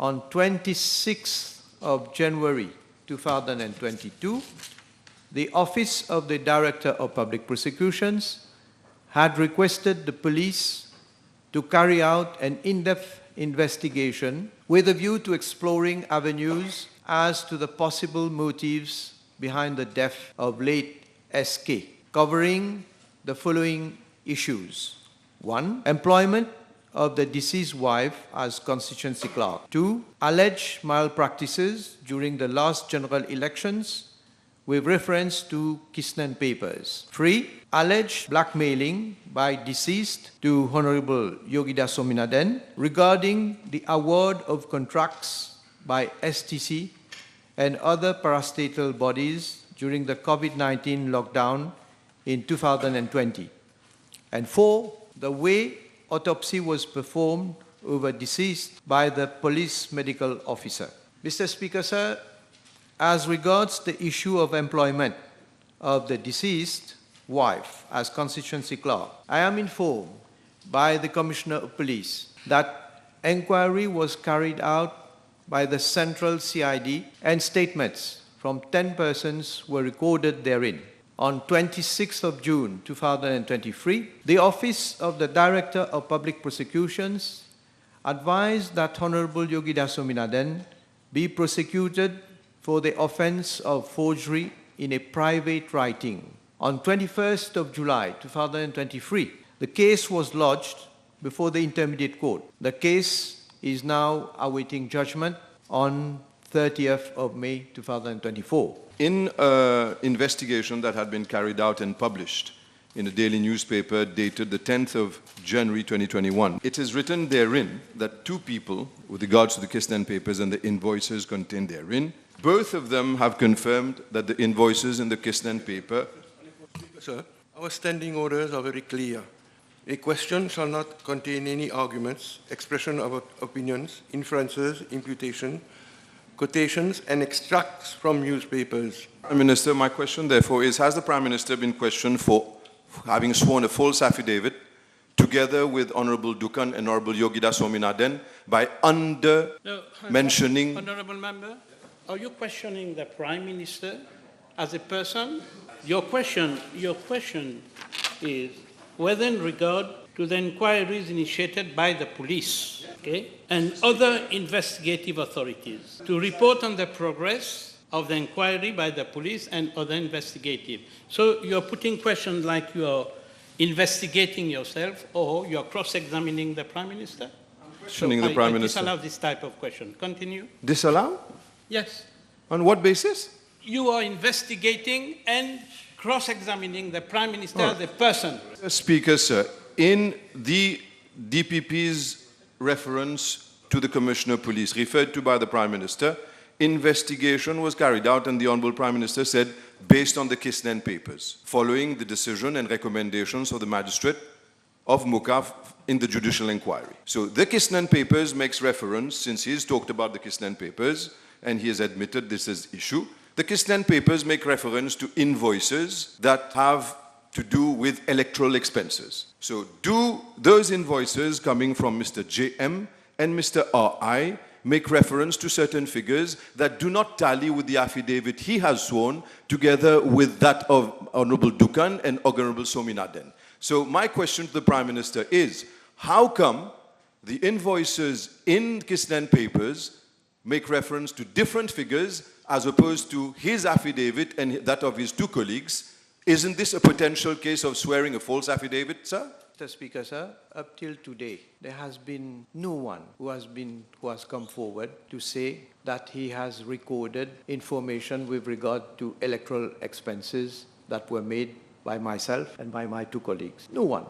on 26th of January 2022, the Office of the Director of Public Prosecutions had requested the police to carry out an in-depth investigation with a view to exploring avenues as to the possible motives behind the death of late SK, covering the following issues. 1. Employment of the deceased wife as constituency clerk. 2. Alleged malpractices during the last general elections with reference to Kistnen Papers. 3. Alleged blackmailing by deceased to Honorable Yogida Sominaden regarding the award of contracts by STC and other parastatal bodies during the COVID-19 lockdown in 2020. And 4. The way autopsy was performed over deceased by the police medical officer. Mr. Speaker, sir, as regards the issue of employment of the deceased wife as constituency clerk, I am informed by the Commissioner of Police that inquiry was carried out by the Central CID and statements from 10 persons were recorded therein. On 26th of June 2023, the Office of the Director of Public Prosecutions advised that Honorable Yogida Sominaden be prosecuted for the offence of forgery in a private writing. On 21st of July 2023, the case was lodged before the Intermediate Court. The case is now awaiting judgment on 30th of May 2024. In an investigation that had been carried out and published in a daily newspaper dated the 10th of January 2021, it is written therein that two people, with regards to the Kistnen Papers and the invoices contained therein, both of them have confirmed that the invoices in the Kistnen paper... Sir, our standing orders are very clear. A question shall not contain any arguments, expression of opinions, inferences, imputation, quotations and extracts from newspapers. Prime Minister, my question therefore is, has the Prime Minister been questioned for having sworn a false affidavit together with Honorable Dukan and Honorable Yogida Sominaden by mentioning... Honorable Member, are you questioning the Prime Minister as a person? Your question is whether in regard to the inquiries initiated by the police, okay, and other investigative authorities to report on the progress of the inquiry by the police and other investigative. So you're putting questions like you're investigating yourself or you're cross-examining the Prime Minister? Questioning the Prime Minister. Disallow this type of question. Continue. Disallow? Yes. On what basis? You are investigating and cross-examining the Prime Minister as a person. Mr. Speaker, sir, in the DPP's reference to the Commissioner of Police referred to by the Prime Minister, investigation was carried out and the Honourable Prime Minister said, based on the Kistnen Papers, following the decision and recommendations of the Magistrate of Mukaf in the judicial inquiry. So the Kistnen Papers makes reference, since he has talked about the Kistnen Papers and he has admitted this is issue, the Kistnen Papers make reference to invoices that have to do with electoral expenses. So do those invoices coming from Mr. J.M. and Mr. R.I. make reference to certain figures that do not tally with the affidavit he has sworn together with that of Honorable Dukan and Honorable Sominaden? So my question to the Prime Minister is, how come the invoices in Kistnen Papers make reference to different figures as opposed to his affidavit and that of his two colleagues? Isn't this a potential case of swearing a false affidavit, sir? Mr. Speaker, sir, up till today, there has been no one who has come forward to say that he has recorded information with regard to electoral expenses that were made by myself and by my two colleagues. No one.